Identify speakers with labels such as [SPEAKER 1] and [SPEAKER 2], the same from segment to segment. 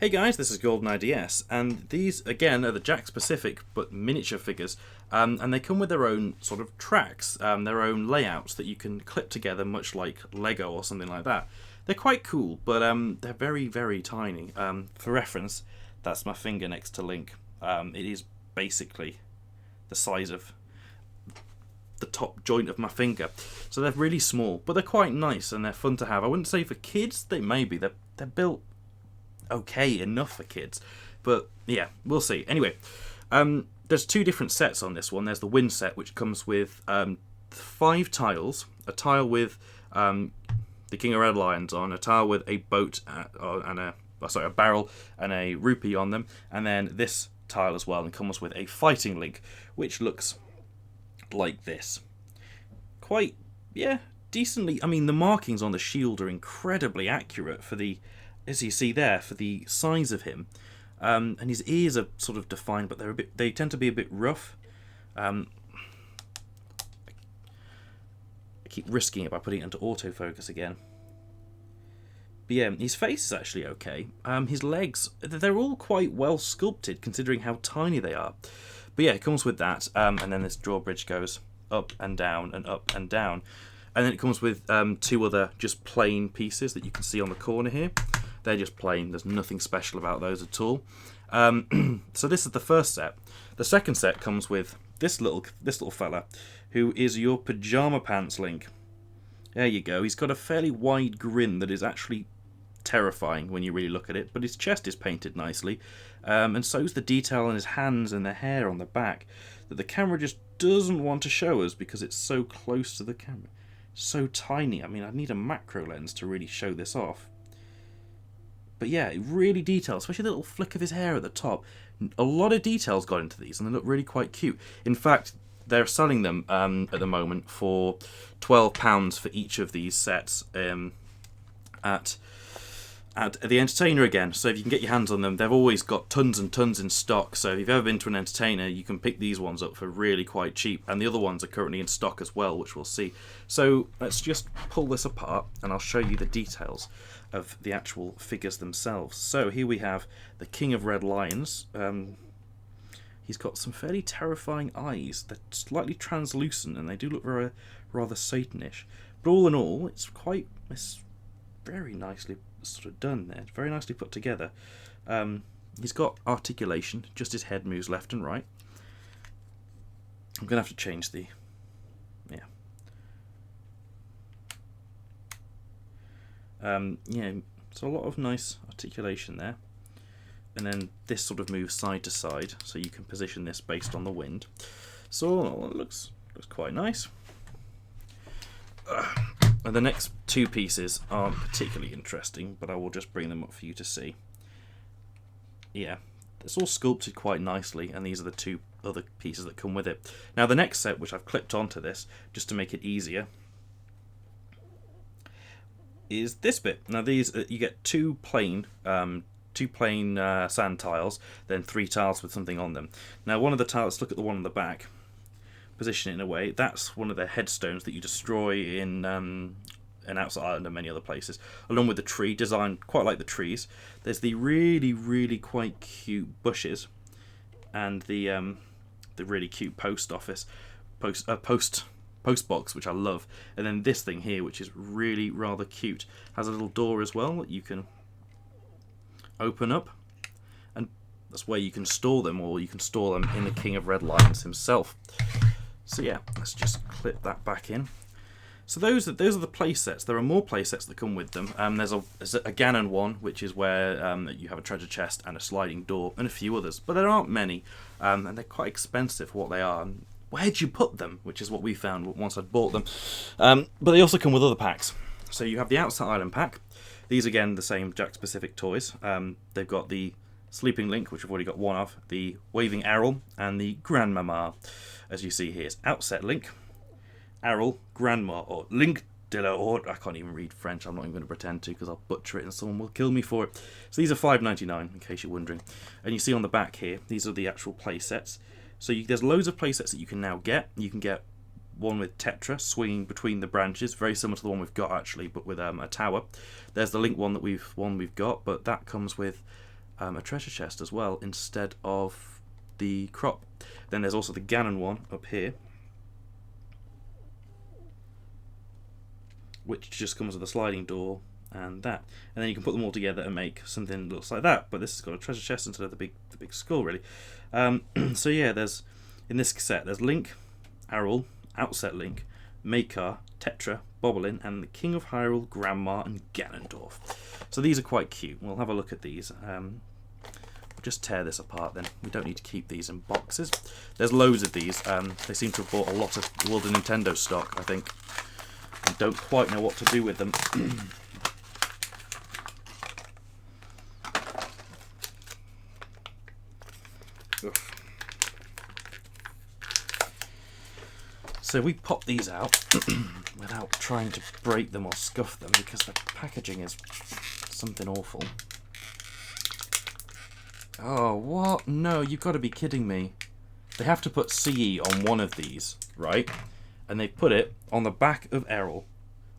[SPEAKER 1] Hey guys, this is Golden IDS, and these again are the Jakks specific but miniature figures, and they come with their own sort of tracks, their own layouts that you can clip together, much like Lego or something like that. They're quite cool, but they're very, very tiny. For reference, that's my finger next to Link. It is basically the size of the top joint of my finger, so they're really small, but they're quite nice and they're fun to have. I wouldn't say for kids, they may be. They're built okay enough for kids, but yeah, we'll see. Anyway, there's two different sets on this one. There's the Wind set, which comes with 5 tiles, a tile with the King of Red Lions on, a tile with a boat and a barrel and a rupee on them, and then this tile as well, and comes with a fighting Link, which looks like this. Quite, yeah, decently. I mean, the markings on the shield are incredibly accurate for the, as you see there, for the size of him, and his ears are sort of defined, but they tend to be a bit rough. I keep risking it by putting it into autofocus again. But yeah, his face is actually okay. His legs, they're all quite well sculpted considering how tiny they are. But yeah, it comes with that, and then this drawbridge goes up and down and up and down. And then it comes with 2 other just plain pieces that you can see on the corner here. They're just plain, there's nothing special about those at all. So this is the first set. The second set comes with this little fella, who is your Pajama Pants Link. There you go, he's got a fairly wide grin that is actually terrifying when you really look at it, but his chest is painted nicely, and so's the detail on his hands and the hair on the back that the camera just doesn't want to show us because it's so close to the camera. So tiny. I mean, I'd need a macro lens to really show this off. But yeah, it really detailed, especially the little flick of his hair at the top. A lot of details got into these, and they look really quite cute. In fact, they're selling them at the moment for £12 for each of these sets at the Entertainer again. So if you can get your hands on them, they've always got tons and tons in stock. So if you've ever been to an Entertainer, you can pick these ones up for really quite cheap. And the other ones are currently in stock as well, which we'll see. So let's just pull this apart and I'll show you the details of the actual figures themselves. So here we have the King of Red Lions. He's got some fairly terrifying eyes. They're slightly translucent and they do look rather Satanish. But all in all, it's very nicely sort of done there. Very nicely put together. He's got articulation, just his head moves left and right. I'm going to have to change the... yeah, so a lot of nice articulation there. And then this sort of moves side to side, so you can position this based on the wind. So it looks quite nice. And the next 2 pieces aren't particularly interesting, but I will just bring them up for you to see. Yeah, it's all sculpted quite nicely, and these are the 2 other pieces that come with it. Now the next set, which I've clipped onto this, just to make it easier, is this bit. Now these, you get 2 plain sand tiles, then 3 tiles with something on them. Now one of the tiles, look at the one on the back, position it in a way, that's one of the headstones that you destroy in Outside Island and many other places, along with the tree, designed quite like the trees. There's the really, really quite cute bushes, and the really cute post box, which I love, and then this thing here, which is really rather cute, has a little door as well that you can open up, and that's where you can store them, or you can store them in the King of Red Lions himself. So yeah, let's just clip that back in. So those are the play sets. There are more play sets that come with them. There's a Ganon one, which is where you have a treasure chest and a sliding door, and a few others, but there aren't many, and they're quite expensive for what they are. Where'd you put them? Which is what we found once I'd bought them. But they also come with other packs. So you have the Outside Island pack. These, again, the same Jakks-specific toys. They've got the Sleeping Link, which I've already got one of, the Waving Arrow, and the Grandmama. As you see here, it's Outset Link, Arrow, Grandma, or Link de la Horde. I can't even read French. I'm not even going to pretend to because I'll butcher it and someone will kill me for it. So these are $5.99, in case you're wondering. And you see on the back here, these are the actual play sets. So there's loads of play sets that you can now get. You can get one with Tetra swinging between the branches, very similar to the one we've got actually, but with a tower. There's the Link one that we've got, but that comes with a treasure chest as well instead of the crop. Then there's also the Ganon one up here, which just comes with a sliding door and that. And then you can put them all together and make something that looks like that, but this has got a treasure chest instead of the big skull, really. So yeah, there's, in this set, there's Link, Hyrule, Outset Link, Maker, Tetra, Bobolin, and the King of Hyrule, Grandma, and Ganondorf. So these are quite cute. We'll have a look at these. We'll just tear this apart then. We don't need to keep these in boxes. There's loads of these. They seem to have bought a lot of World of Nintendo stock, I think. I don't quite know what to do with them. So we pop these out without trying to break them or scuff them because the packaging is something awful. Oh, what? No, you've got to be kidding me. They have to put CE on one of these, right? And they put it on the back of Hyrule.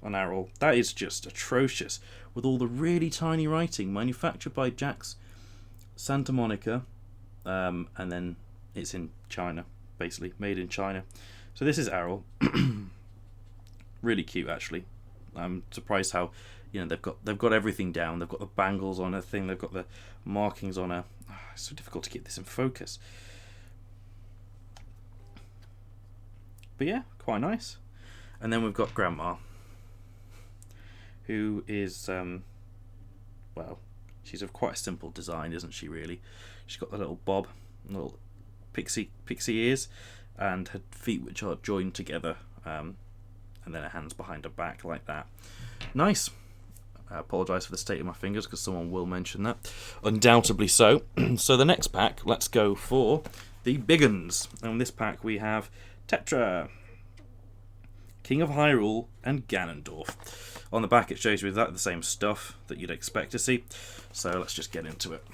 [SPEAKER 1] On Hyrule. That is just atrocious. With all the really tiny writing. Manufactured by Jakks, Santa Monica. And then it's in China, basically. Made in China. So this is Hyrule. Really cute, actually. I'm surprised how, you know, they've got everything down. They've got the bangles on her thing. They've got the markings on her. Oh, it's so difficult to keep this in focus. But yeah, quite nice. And then we've got Grandma, who is, well, she's of quite a simple design, isn't she, really? She's got the little bob, little pixie ears, and her feet, which are joined together, and then her hands behind her back like that. Nice. I apologise for the state of my fingers because someone will mention that. Undoubtedly so. So the next pack, let's go for the big uns. And in this pack we have Tetra, King of Hyrule, and Ganondorf. On the back it shows you exactly the same stuff that you'd expect to see. So let's just get into it.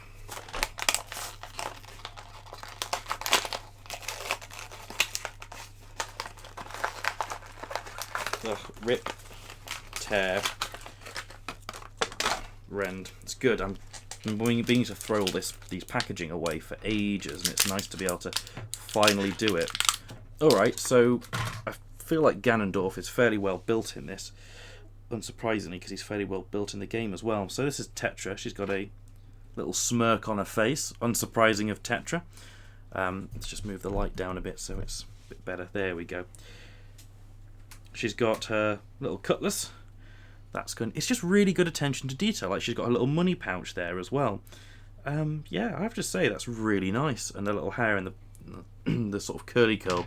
[SPEAKER 1] Ugh, rip, tear, rend. It's good. I'm being to throw all these packaging away for ages, and it's nice to be able to finally do it. Alright, so I feel like Ganondorf is fairly well built in this, unsurprisingly, because he's fairly well built in the game as well. So this is Tetra. She's got a little smirk on her face, unsurprising of Tetra. Let's just move the light down a bit so it's a bit better. There we go. She's got her little cutlass. That's good. It's just really good attention to detail. Like she's got a little money pouch there as well. Yeah, I have to say that's really nice. And the little hair and the sort of curly curl.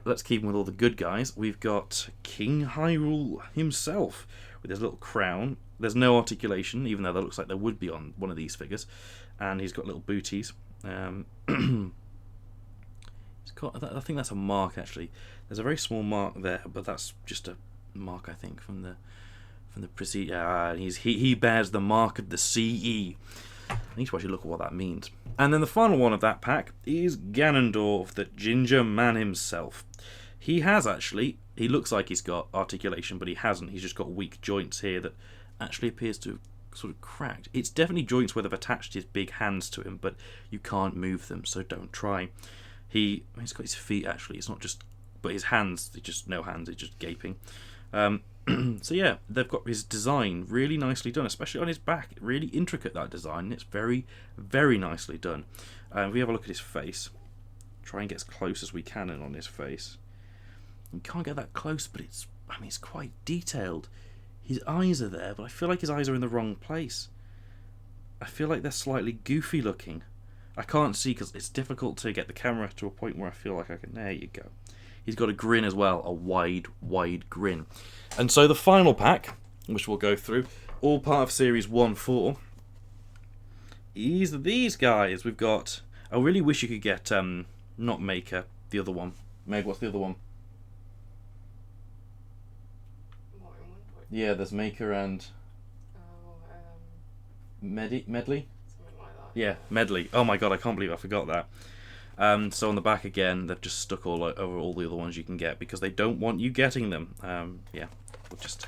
[SPEAKER 1] Let's keep him with all the good guys. We've got King Hyrule himself with his little crown. There's no articulation, even though that looks like there would be on one of these figures. And he's got little booties. I think that's a mark, actually. There's a very small mark there, but that's just a mark, I think, from the preceding. He bears the mark of the CE. I need to actually look at what that means. And then the final one of that pack is Ganondorf, the ginger man himself. He has actually. He looks like he's got articulation, but he hasn't. He's just got weak joints here that actually appears to have sort of cracked. It's definitely joints where they've attached his big hands to him, but you can't move them, so don't try. He's got his feet, actually. It's not just... But his hands, they're just no hands, they're just gaping. So yeah, they've got his design really nicely done, especially on his back. Really intricate, that design. It's very, very nicely done. If we have a look at his face, try and get as close as we can in on his face. You can't get that close, but it's quite detailed. His eyes are there, but I feel like his eyes are in the wrong place. I feel like they're slightly goofy looking. I can't see because it's difficult to get the camera to a point where I feel like I can... There you go. He's got a grin as well, a wide, wide grin. And so the final pack, which we'll go through, all part of Series 1-4, is these guys. We've got... I really wish you could get, not Maker, the other one. Meg, what's the other one? Yeah, there's Maker and... Medley?
[SPEAKER 2] Something like that.
[SPEAKER 1] Yeah, Medley. Oh my god, I can't believe I forgot that. So on the back again, they've just stuck all over all the other ones you can get because they don't want you getting them. Yeah, we'll just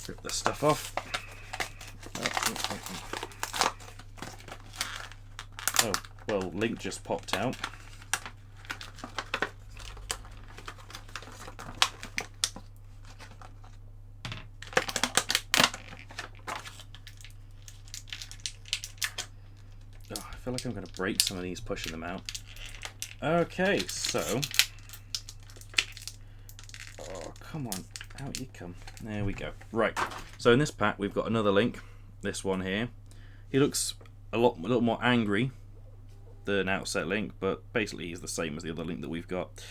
[SPEAKER 1] rip this stuff off. Well, Link just popped out. Oh, I feel like I'm going to break some of these pushing them out. Okay, so... Oh, come on. Out you come. There we go. Right. So in this pack, we've got another Link. This one here. He looks a little more angry than Outset Link, but basically he's the same as the other Link that we've got,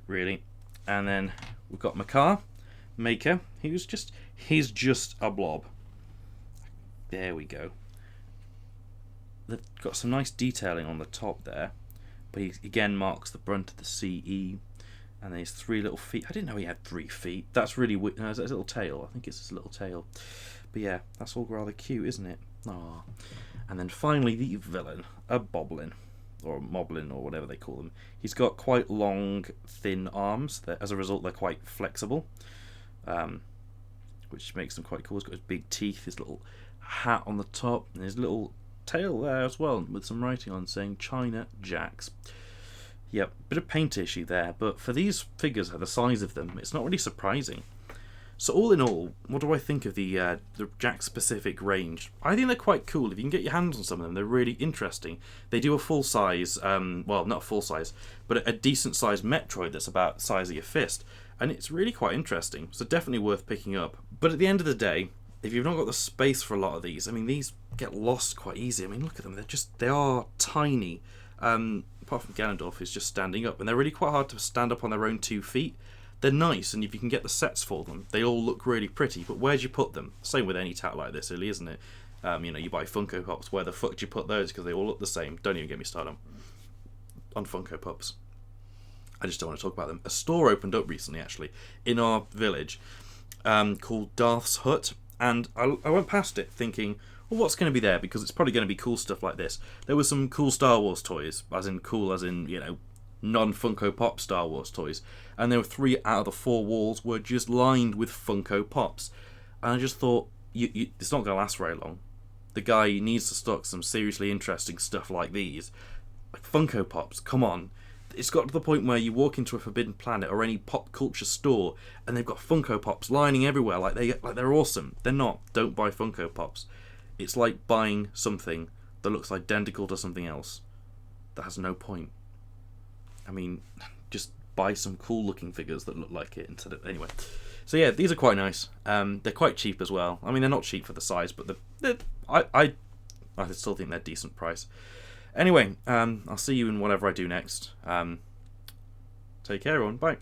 [SPEAKER 1] really. And then we've got Maker. He's just a blob. There we go. They've got some nice detailing on the top there, but he again marks the brunt of the CE. And then his 3 little feet. I didn't know he had 3 feet. That's really weird. No, it's his little tail. I think it's his little tail. But yeah, that's all rather cute, isn't it? Aww. And then finally the villain, a Boblin. Or Moblin, or whatever they call them. He's got quite long, thin arms. As a result, they're quite flexible. Which makes them quite cool. He's got his big teeth, his little hat on the top, and his little tail there as well, with some writing on saying China Jakks. Yep, bit of paint issue there, but for these figures, the size of them, it's not really surprising. So all in all, what do I think of the Jakks specific range? I think they're quite cool. If you can get your hands on some of them, they're really interesting. They do a full size, well, not a full size, but a decent sized Metroid that's about the size of your fist, and it's really quite interesting. So definitely worth picking up. But at the end of the day, if you've not got the space for a lot of these, I mean, these get lost quite easy. I mean, look at them. They are tiny. Apart from Ganondorf, who's just standing up, and they're really quite hard to stand up on their own 2 feet. They're nice, and if you can get the sets for them, they all look really pretty, but where do you put them? Same with any tat like this, really, isn't it? You know, you buy Funko Pops, where the fuck do you put those? Because they all look the same. Don't even get me started on Funko Pops. I just don't want to talk about them. A store opened up recently, actually, in our village, called Darth's Hut, and I went past it thinking, well, what's going to be there? Because it's probably going to be cool stuff like this. There were some cool Star Wars toys, as in, you know, non-Funko Pop Star Wars toys. And there were 3 out of the 4 walls were just lined with Funko Pops. And I just thought, it's not going to last very long. The guy needs to stock some seriously interesting stuff like these. Like Funko Pops, come on. It's got to the point where you walk into a Forbidden Planet or any pop culture store and they've got Funko Pops lining everywhere like they're awesome. They're not. Don't buy Funko Pops. It's like buying something that looks identical to something else. That has no point. I mean, just buy some cool looking figures that look like it instead of... Anyway. So yeah, these are quite nice. They're quite cheap as well. I mean, they're not cheap for the size, but I still think they're decent price. Anyway, I'll see you in whatever I do next. Take care, everyone. Bye.